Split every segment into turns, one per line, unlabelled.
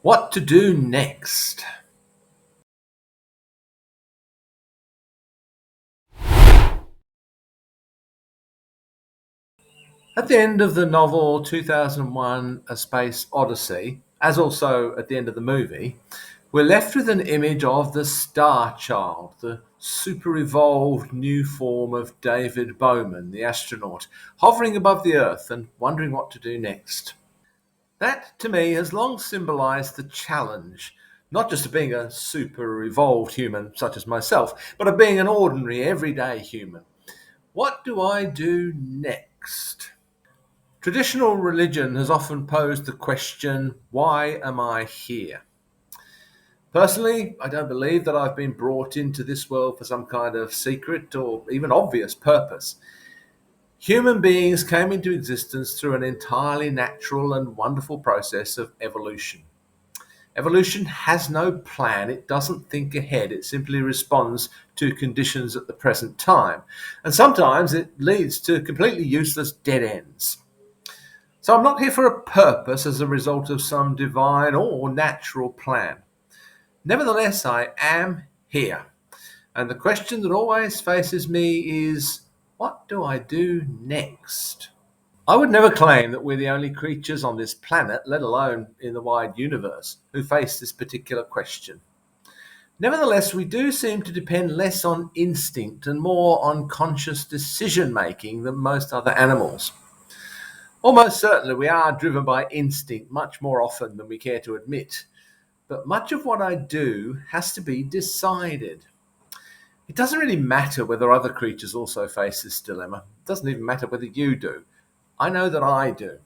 What to do next? At the end of the novel 2001 A Space Odyssey, as also at the end of the movie, we're left with an image of the Star Child, the super evolved new form of David Bowman, the astronaut, hovering above the Earth and wondering what to do next. That, to me, has long symbolized the challenge, not just of being a super evolved human such as myself, but of being an ordinary, everyday human. What do I do next? Traditional religion has often posed the question, why am I here? Personally, I don't believe that I've been brought into this world for some kind of secret or even obvious purpose. Human beings came into existence through an entirely natural and wonderful process of evolution. Evolution has no plan, it doesn't think ahead, it simply responds to conditions at the present time. And sometimes it leads to completely useless dead ends. So I'm not here for a purpose as a result of some divine or natural plan. Nevertheless, I am here. And the question that always faces me is, what do I do next? I would never claim that we're the only creatures on this planet, let alone in the wide universe, who face this particular question. Nevertheless, we do seem to depend less on instinct and more on conscious decision making than most other animals. Almost certainly, we are driven by instinct much more often than we care to admit. But much of what I do has to be decided. It doesn't really matter whether other creatures also face this dilemma. It doesn't even matter whether you do. I know that I do.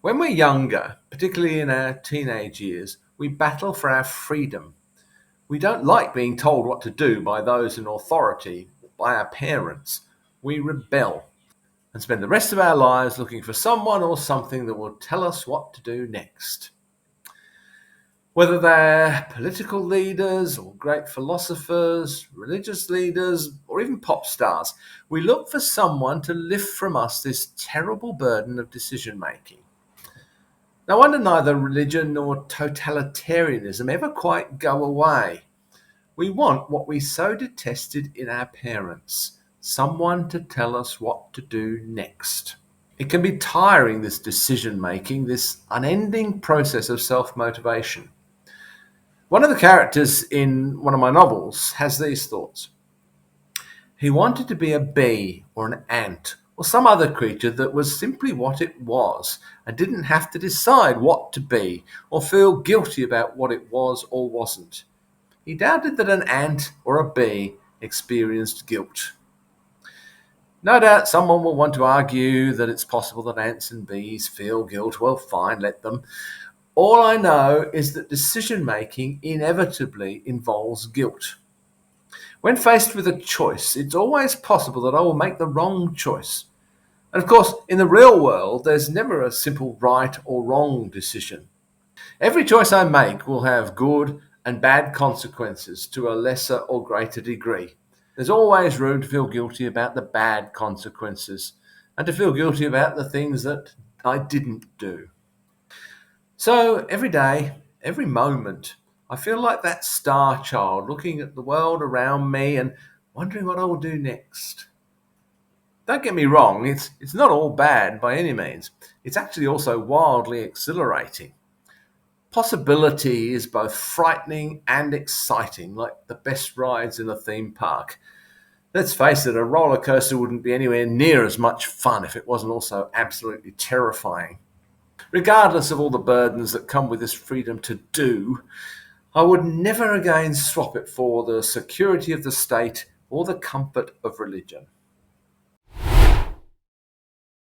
When we're younger, particularly in our teenage years, we battle for our freedom. We don't like being told what to do by those in authority, by our parents. We rebel and spend the rest of our lives looking for someone or something that will tell us what to do next. Whether they're political leaders or great philosophers, religious leaders, or even pop stars, we look for someone to lift from us this terrible burden of decision making. No wonder neither religion nor totalitarianism ever quite go away. We want what we so detested in our parents, someone to tell us what to do next. It can be tiring, this decision making, this unending process of self motivation. One of the characters in one of my novels has these thoughts. He wanted to be a bee or an ant or some other creature that was simply what it was and didn't have to decide what to be or feel guilty about what it was or wasn't. He doubted that an ant or a bee experienced guilt. No doubt someone will want to argue that it's possible that ants and bees feel guilt. Well, fine, let them. All I know is that decision making inevitably involves guilt. When faced with a choice, it's always possible that I will make the wrong choice. And of course, in the real world, there's never a simple right or wrong decision. Every choice I make will have good and bad consequences to a lesser or greater degree. There's always room to feel guilty about the bad consequences and to feel guilty about the things that I didn't do. So every day, every moment, I feel like that star child looking at the world around me and wondering what I will do next. Don't get me wrong, it's not all bad by any means. It's actually also wildly exhilarating. Possibility is both frightening and exciting, like the best rides in a theme park. Let's face it, a roller coaster wouldn't be anywhere near as much fun if it wasn't also absolutely terrifying. Regardless of all the burdens that come with this freedom to do, I would never again swap it for the security of the state or the comfort of religion.